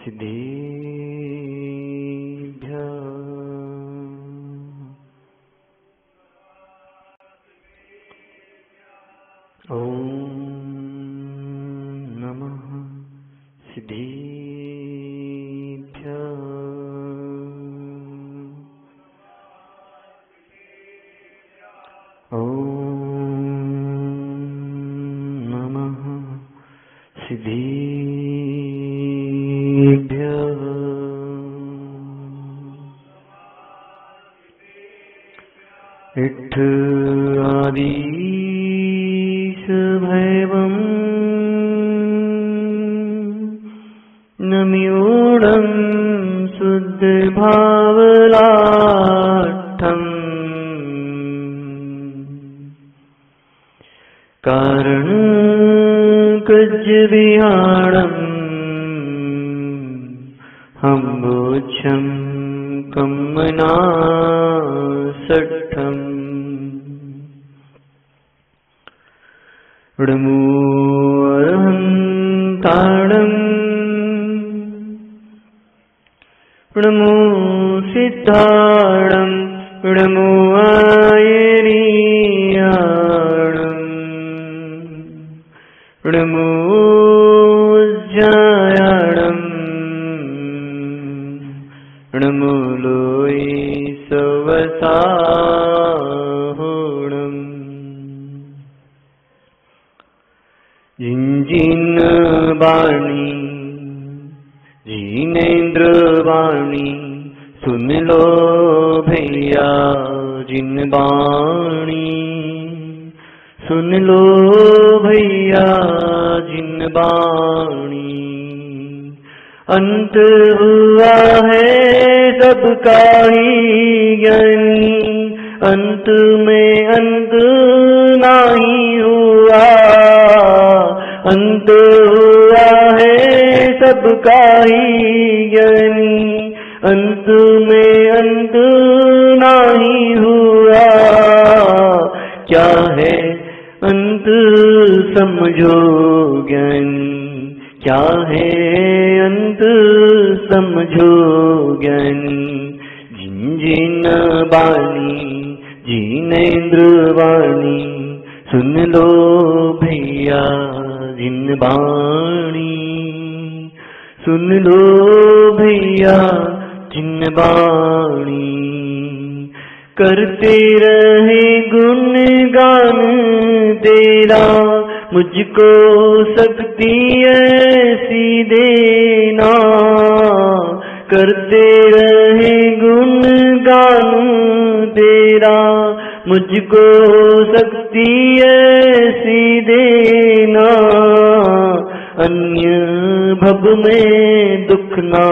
सिद्धिभ्यः ॐ नमः सिद्धिभ्यः ॐ नमः सिद्धिभ्यः इट्ठादीश भैवं नम्योडं शुद्धभावलाठम् कारणकज्जविहाणम् हम्बोच्छं कम्मनासट्ठम् ृणमूर्हन्ताडम् ृणमू सिद्धाडम् ृणमू आयनीयाडम् ृणमूज्जायाडम् ृणमू लोयि सवसाहोणम् जिन वाणी जिनेन्द्र वाणी सुन लो भैया जिन वाणी सुन लो भैया जिन वाणी अंत हुआ है सबका ही ज्ञानी अंत में अंत नहीं हुआ अंत हुआ है सबका ही ज्ञानी अंत में अंत नहीं हुआ क्या है अंत समझो ज्ञानी क्या है अंत समझो ज्ञानी जिन जिन वाणी जिनेन्द्र वाणी सुन लो भैया जिन वाणी सुन लो भैया जिन वाणी करते रहे गुणगान तेरा मुझको शक्ति ऐसी देना करते रहे गुणगान तेरा मुझको शक्ति ऐसी देना अन्य भव में दुख ना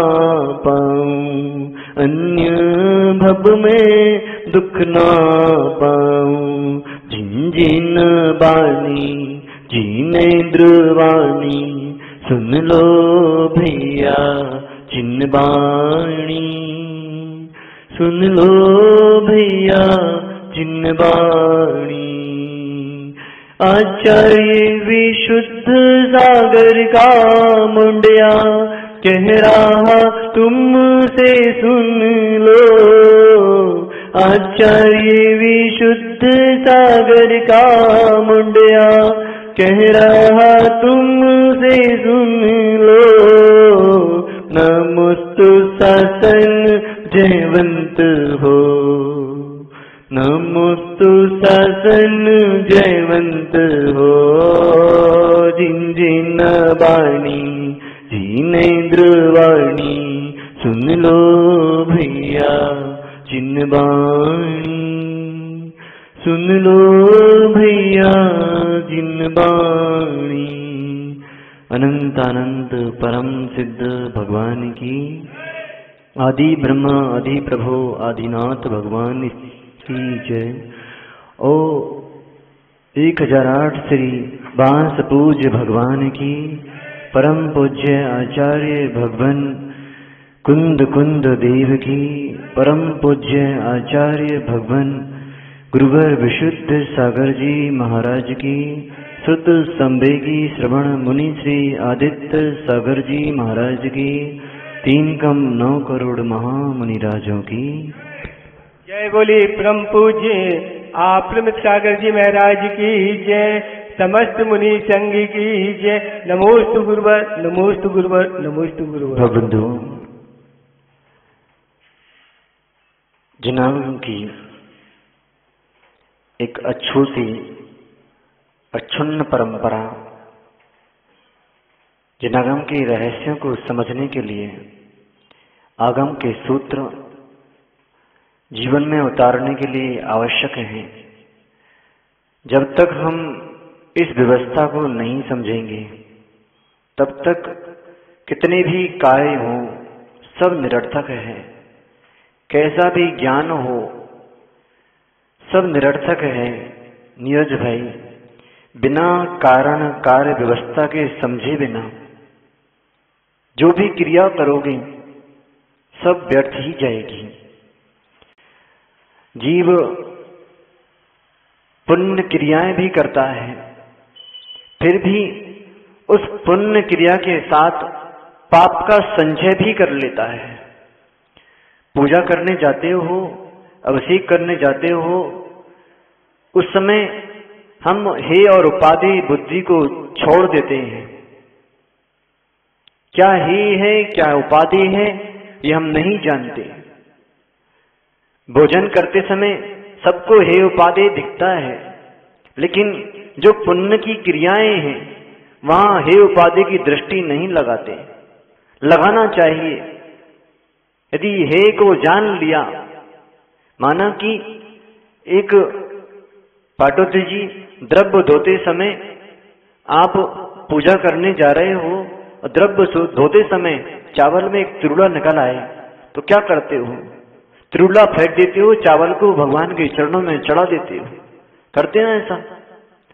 पाऊं अन्य भव में दुख ना पाऊं जिन जिन वाणी जिनेन्द्र वाणी सुन लो भैया जिन वाणी सुन लो भैया जिन वाणी आचार्य विशुद्ध सागर का मुंडिया कह रहा तुमसे सुन लो आचार्य विशुद्ध सागर का मुंडिया कह रहा तुमसे सुन लो नमोस्तु शासन जयवंत हो नमोस्तु शासन जयवंत हो जिन जिन वाणी जिनेन्द्र वाणी सुन लो भैया जिन वाणी सुन लो भैया जिन वाणी अनंत अनंत परम सिद्ध भगवान की आदि ब्रह्मा आदि प्रभु आदिनाथ भगवान की जय। ओ 1008 श्री बांस पूज्य भगवान की परम पूज्य आचार्य भगवान कुंद कुंद देव की परम पूज्य आचार्य भगवान गुरुवर विशुद्ध सागर जी महाराज की सुत संवेगी श्रवण मुनि श्री आदित्य सागर जी महाराज की 3 कम 9 करोड़ महामुनिराजों की जय। बोली परम पूज्य आप्रमित सागर जी महाराज की जय। समस्त मुनि संघ की जय। नमोस्तु गुरुवर, नमोस्तु गुरुवर, नमोस्तु गुरुवर। बंधु, जिनागम की एक अछूती अक्षुण्ण परंपरा, जिनागम के रहस्यों को समझने के लिए आगम के सूत्र जीवन में उतारने के लिए आवश्यक हैं। जब तक हम इस व्यवस्था को नहीं समझेंगे तब तक कितने भी कार्य हो सब निरर्थक है, कैसा भी ज्ञान हो सब निरर्थक है। नीरज भाई, बिना कारण कार्य व्यवस्था के समझे बिना जो भी क्रिया करोगे सब व्यर्थ ही जाएगी। जीव पुण्य क्रियाएं भी करता है, फिर भी उस पुण्य क्रिया के साथ पाप का संचय भी कर लेता है। पूजा करने जाते हो, अभिषेक करने जाते हो, उस समय हम हे और उपाधि बुद्धि को छोड़ देते हैं। क्या हे है क्या उपाधि है ये हम नहीं जानते। भोजन करते समय सबको हे उपाधि दिखता है, लेकिन जो पुण्य की क्रियाएं हैं वहां हे उपाधि की दृष्टि नहीं लगाते। लगाना चाहिए। यदि हे को जान लिया, माना कि एक पाटोत्री जी द्रव्य धोते समय आप पूजा करने जा रहे हो, द्रव्य धोते समय चावल में एक त्रिउला निकल आए तो क्या करते हो? त्रिउला फेंक देते हो, चावल को भगवान के चरणों में चढ़ा देते हो। करते हैं ऐसा?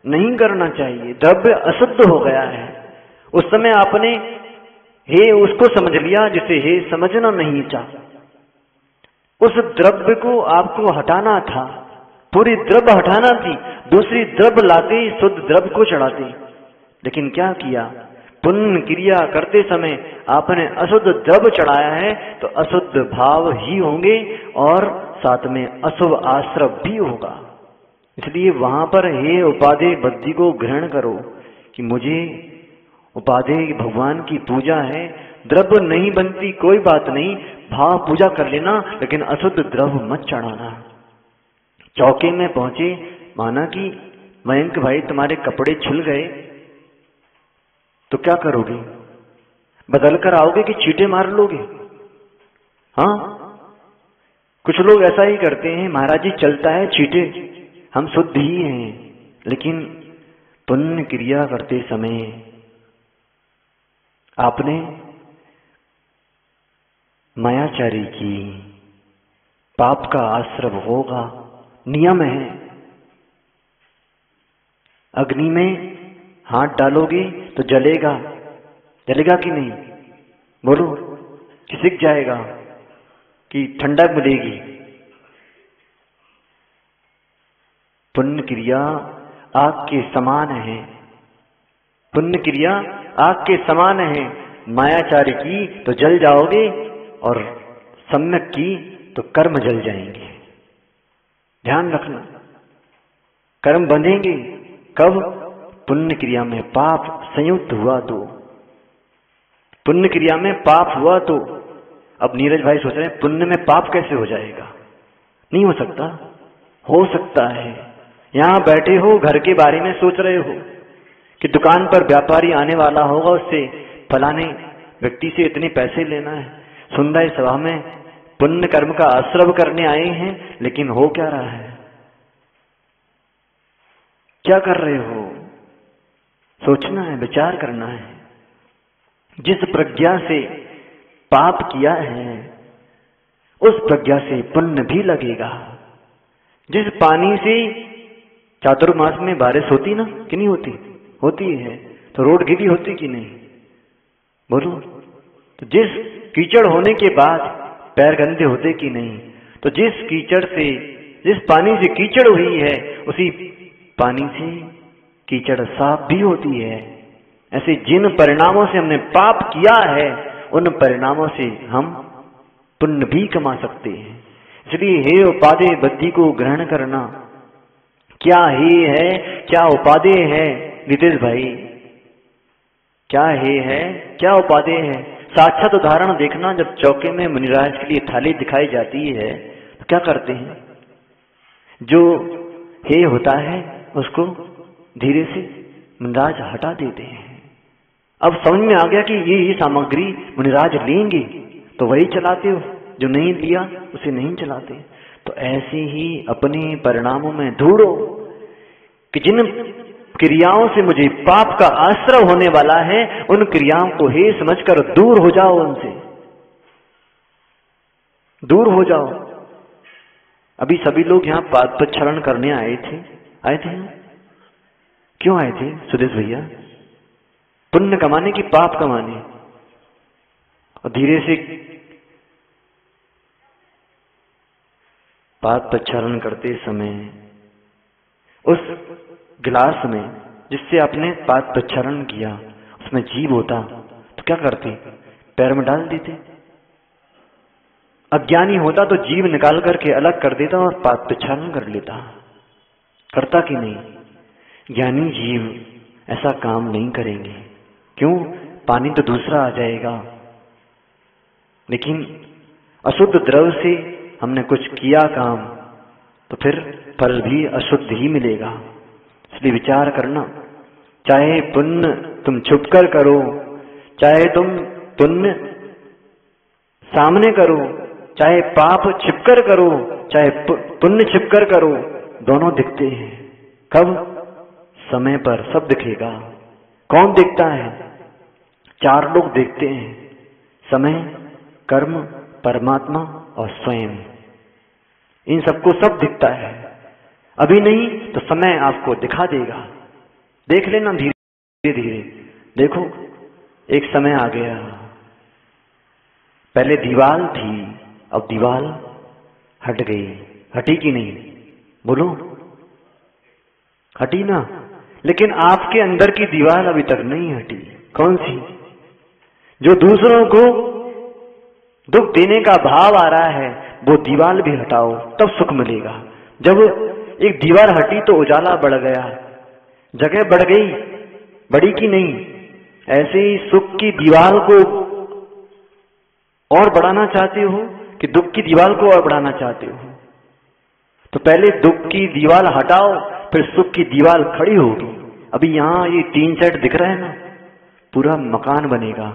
नहीं करना चाहिए। द्रव्य अशुद्ध हो गया है। उस समय आपने हे उसको समझ लिया जिसे हे समझना नहीं चाहा। उस द्रव्य को आपको हटाना था, पूरी द्रव्य हटाना थी, दूसरी द्रव्य लाते शुद्ध द्रव्य को चढ़ाते। लेकिन क्या किया? पुण्य क्रिया करते समय आपने अशुद्ध द्रव्य चढ़ाया है तो अशुद्ध भाव ही होंगे और साथ में अशुभ आश्रव भी होगा। इसलिए वहां पर हे उपाधि बुद्धि को ग्रहण करो कि मुझे उपाधि भगवान की पूजा है। द्रव्य नहीं बनती कोई बात नहीं, भाव पूजा कर लेना, लेकिन अशुद्ध द्रव्य मत चढ़ाना। चौके में पहुंचे, माना कि मयंक भाई तुम्हारे कपड़े छुल गए तो क्या करोगे? बदल कर आओगे कि चीटे मार लोगे? हाँ, कुछ लोग ऐसा ही करते हैं। महाराज जी चलता है चीटे, हम शुद्ध ही हैं। लेकिन पुण्य क्रिया करते समय आपने मायाचारी की, पाप का आश्रव होगा, नियम है। अग्नि में हाथ डालोगे तो जलेगा, जलेगा कि नहीं? बोलो, कि सिक जाएगा कि ठंडक मिलेगी? पुण्य क्रिया आग के समान है। पुण्य क्रिया आग के समान है। मायाचारी की तो जल जाओगे और सम्यक की तो कर्म जल जाएंगे। ध्यान रखना, कर्म बंधेंगे कब? पुण्य क्रिया में पाप संयुक्त हुआ तो। पुण्य क्रिया में पाप हुआ तो। अब नीरज भाई सोच रहे हैं पुण्य में पाप कैसे हो जाएगा? नहीं हो सकता। हो सकता है। यहां बैठे हो, घर के बारे में सोच रहे हो कि दुकान पर व्यापारी आने वाला होगा, उससे फलाने व्यक्ति से इतने पैसे लेना है। सुंदर सभा में पुण्य कर्म का आश्रव करने आए हैं, लेकिन हो क्या रहा है? क्या कर रहे हो? सोचना है, विचार करना है। जिस प्रज्ञा से पाप किया है उस प्रज्ञा से पुण्य भी लगेगा। जिस पानी से चातुर्मास में बारिश होती ना कि नहीं होती? होती है। तो रोड गीली होती कि नहीं? बोलो। तो जिस कीचड़ होने के बाद पैर गंदे होते कि नहीं? तो जिस कीचड़ से, जिस पानी से कीचड़ हुई है उसी पानी से कीचड़ साफ भी होती है। ऐसे जिन परिणामों से हमने पाप किया है उन परिणामों से हम पुण्य भी कमा सकते हैं। इसलिए हे उपादेय बुद्धि को ग्रहण करना। क्या हे है, क्या उपादेय है नितेश भाई? क्या हे है, क्या उपादेय है? साक्षात उदाहरण देखना, जब चौके में मुनिराज के लिए थाली दिखाई जाती है तो क्या करते हैं? जो हे होता है उसको धीरे से मुनिराज हटा देते हैं। अब समझ में आ गया कि ये सामग्री मुनिराज लेंगे तो वही चलाते हो, जो नहीं लिया उसे नहीं चलाते। तो ऐसे ही अपने परिणामों में ढूंढो कि जिन क्रियाओं से मुझे पाप का आश्रय होने वाला है, उन क्रियाओं को हे समझकर दूर हो जाओ, उनसे दूर हो जाओ। अभी सभी लोग यहाँ पाद प्रक्षालन करने आए थे क्यों आए थे सुदेश भैया? पुण्य कमाने की पाप कमाने। और धीरे से पाद प्रक्षालन करते समय उस गिलास में जिससे आपने पाद प्रक्षालन किया उसमें जीव होता तो क्या करते? पैर में डाल देते। अज्ञानी होता तो जीव निकाल करके अलग कर देता और पाद प्रक्षालन कर लेता। करता कि नहीं? ज्ञानी जीव ऐसा काम नहीं करेंगे। क्यों? पानी तो दूसरा आ जाएगा, लेकिन अशुद्ध द्रव से हमने कुछ किया काम तो फिर फल भी अशुद्ध ही मिलेगा। इसलिए विचार करना, चाहे पुण्य तुम छुपकर करो, चाहे तुम पुण्य सामने करो, चाहे पाप छिपकर करो, चाहे पुण्य छिपकर करो, दोनों दिखते हैं। कब? समय पर सब दिखेगा। कौन दिखता है? 4 लोग देखते हैं, समय, कर्म, परमात्मा और स्वयं। इन सबको सब दिखता है। अभी नहीं तो समय आपको दिखा देगा। देख लेना धीरे धीरे। देखो एक समय आ गया, पहले दीवाल थी, अब दीवाल हट गई। हटी कि नहीं? बोलो, हटी ना। लेकिन आपके अंदर की दीवार अभी तक नहीं हटी। कौन सी? जो दूसरों को दुख देने का भाव आ रहा है, वो दीवार भी हटाओ, तब सुख मिलेगा। जब एक दीवार हटी तो उजाला बढ़ गया, जगह बढ़ गई। बढ़ी कि नहीं? ऐसे ही सुख की दीवार को और बढ़ाना चाहते हो कि दुख की दीवार को और बढ़ाना चाहते हो? तो पहले दुख की दीवार हटाओ, फिर सुख की दीवार खड़ी होगी। अभी यहाँ ये 3 सेट दिख रहा है ना, पूरा मकान बनेगा,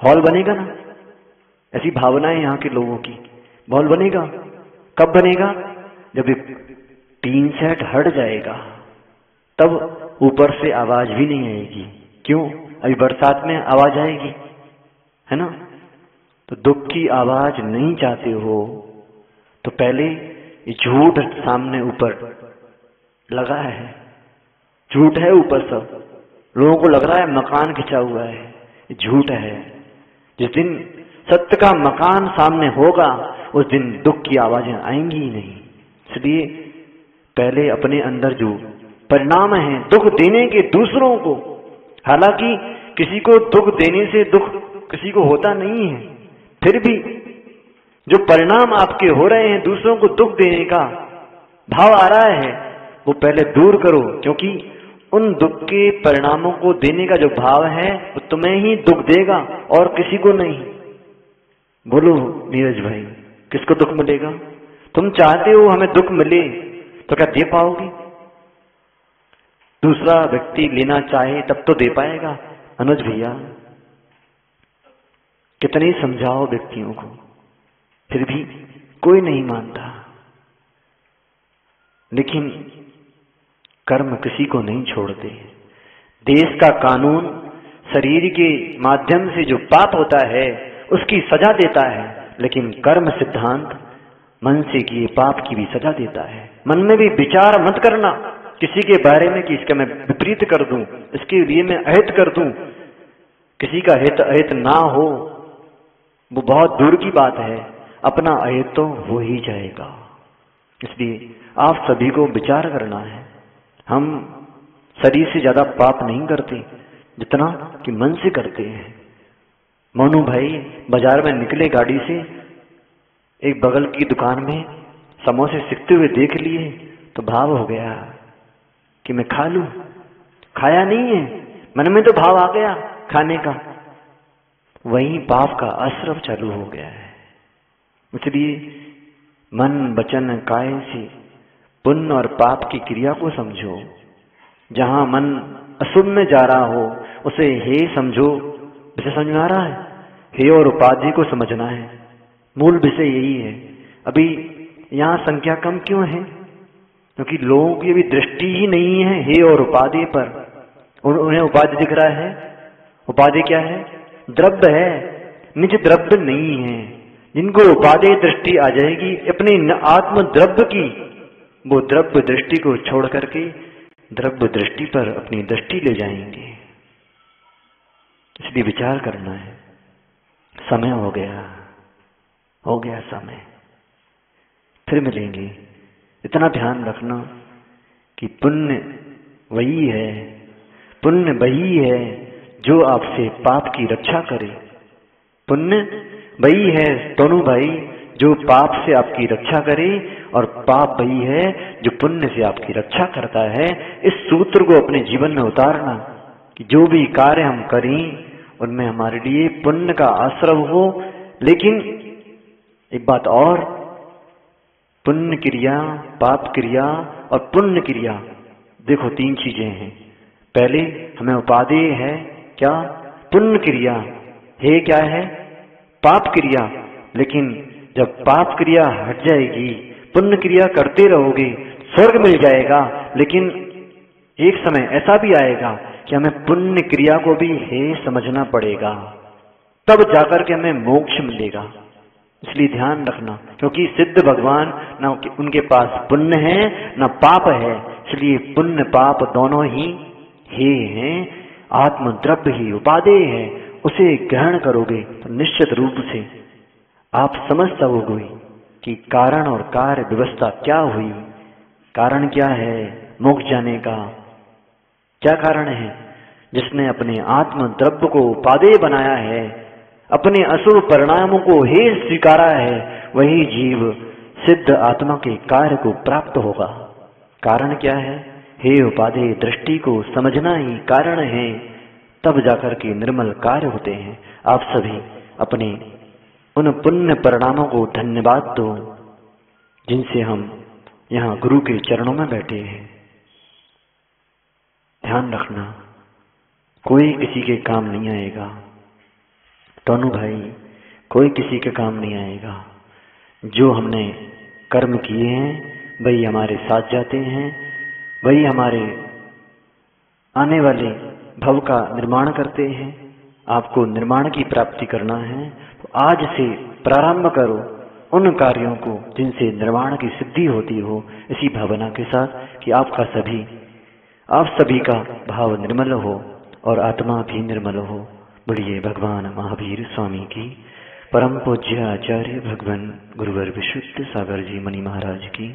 हॉल बनेगा ना। ऐसी भावना है यहाँ के लोगों की। हॉल बनेगा। कब बनेगा? जब 3 सेट हट जाएगा, तब ऊपर से आवाज भी नहीं आएगी। क्यों? अभी बरसात में आवाज आएगी, है ना? तो दुख की आवाज नहीं चाहते हो तो पहले झूठ सामने ऊपर लगा है, झूठ है ऊपर, सब लोगों को लग रहा है मकान खिंचा हुआ है, झूठ है। जिस दिन सत्य का मकान सामने होगा उस दिन दुख की आवाजें आएंगी ही नहीं। इसलिए पहले अपने अंदर जो परिणाम है दुख देने के दूसरों को, हालांकि किसी को दुख देने से दुख किसी को होता नहीं है, फिर भी जो परिणाम आपके हो रहे हैं, दूसरों को दुख देने का भाव आ रहा है, वो पहले दूर करो। क्योंकि उन दुख के परिणामों को देने का जो भाव है वो तुम्हें ही दुख देगा और किसी को नहीं। बोलो नीरज भाई, किसको दुख मिलेगा? तुम चाहते हो हमें दुख मिले तो क्या दे पाओगे? दूसरा व्यक्ति लेना चाहे तब तो दे पाएगा। अनुज भैया, कितने समझाओ व्यक्तियों को, फिर भी कोई नहीं मानता। लेकिन कर्म किसी को नहीं छोड़ते। देश का कानून शरीर के माध्यम से जो पाप होता है उसकी सजा देता है, लेकिन कर्म सिद्धांत मन से किए पाप की भी सजा देता है। मन में भी विचार मत करना किसी के बारे में कि इसका मैं विपरीत कर दूं, इसके लिए मैं अहित कर दूं। किसी का हित अहित ना हो वो बहुत दूर की बात है, अपना अहित तो हो ही जाएगा। इसलिए आप सभी को विचार करना है। हम शरीर से ज्यादा पाप नहीं करते जितना कि मन से करते हैं। मोनू भाई बाजार में निकले गाड़ी से, एक बगल की दुकान में समोसे सिकते हुए देख लिए तो भाव हो गया कि मैं खा लूं। खाया नहीं है, मन में तो भाव आ गया खाने का, वहीं पाप का आश्रव चालू हो गया है। इसलिए मन वचन काय से पुण्य और पाप की क्रिया को समझो। जहां मन अशुभ में जा रहा हो उसे हे समझो। विषय समझ में आ रहा है? हे और उपाधि को समझना है, मूल विषय यही है। अभी यहाँ संख्या कम क्यों है? क्योंकि लोगों की भी दृष्टि ही नहीं है हे और उपाधि पर। उन्हें उपाधि दिख रहा है। उपाधि क्या है? द्रव्य है, निज द्रव्य नहीं है। जिनको उपाधि दृष्टि आ जाएगी अपने आत्म द्रव्य की, वो द्रव्य दृष्टि को छोड़ करके द्रव्य दृष्टि पर अपनी दृष्टि ले जाएंगे। इसलिए विचार करना है। समय हो गया समय, फिर मिलेंगे। इतना ध्यान रखना कि पुण्य वही है जो आपसे पाप की रक्षा करे। पुण्य वही है दोनों भाई जो पाप से आपकी रक्षा करे, और पाप वही है जो पुण्य से आपकी रक्षा करता है। इस सूत्र को अपने जीवन में उतारना कि जो भी कार्य हम करें उनमें हमारे लिए पुण्य का आश्रव हो। लेकिन एक बात और, पुण्य क्रिया, पाप क्रिया और पुण्य क्रिया, देखो 3 चीजें हैं। पहले हमें उपादेय है क्या? पुण्य क्रिया है क्या है? पाप क्रिया। लेकिन जब पाप क्रिया हट जाएगी, पुण्य क्रिया करते रहोगे, स्वर्ग मिल जाएगा। लेकिन एक समय ऐसा भी आएगा कि हमें पुण्य क्रिया को भी है समझना पड़ेगा, तब जाकर के हमें मोक्ष मिलेगा। इसलिए ध्यान रखना, क्योंकि सिद्ध भगवान न उनके पास पुण्य है न पाप है। इसलिए पुण्य पाप दोनों ही हे हैं, आत्मद्रव्य ही उपादेय है। उसे ग्रहण करोगे तो निश्चित रूप से आप समझ सकोगे कि कारण और कार्य व्यवस्था क्या हुई। कारण क्या है मोक्ष जाने का? क्या कारण है? जिसने अपने आत्म द्रव्य को उपादेय बनाया है, अपने असुर परिणामों को हे स्वीकारा है, वही जीव सिद्ध आत्मा के कार्य को प्राप्त होगा। कारण क्या है? हे उपादेय दृष्टि को समझना ही कारण है, तब जाकर के निर्मल कार्य होते हैं। आप सभी अपने उन पुण्य परिणामों को धन्यवाद दो जिनसे हम यहाँ गुरु के चरणों में बैठे हैं। ध्यान रखना, कोई किसी के काम नहीं आएगा। दोनों भाई, कोई किसी के काम नहीं आएगा। जो हमने कर्म किए हैं वही हमारे साथ जाते हैं, वही हमारे आने वाले भव का निर्माण करते हैं। आपको निर्माण की प्राप्ति करना है तो आज से प्रारंभ करो उन कार्यों को जिनसे निर्माण की सिद्धि होती हो, इसी भावना के साथ कि आप सभी का भाव निर्मल हो और आत्मा भी निर्मल हो। बोलिए भगवान महावीर स्वामी की, परम पूज्य आचार्य भगवान गुरुवर विशुद्ध सागर जी मणि महाराज की।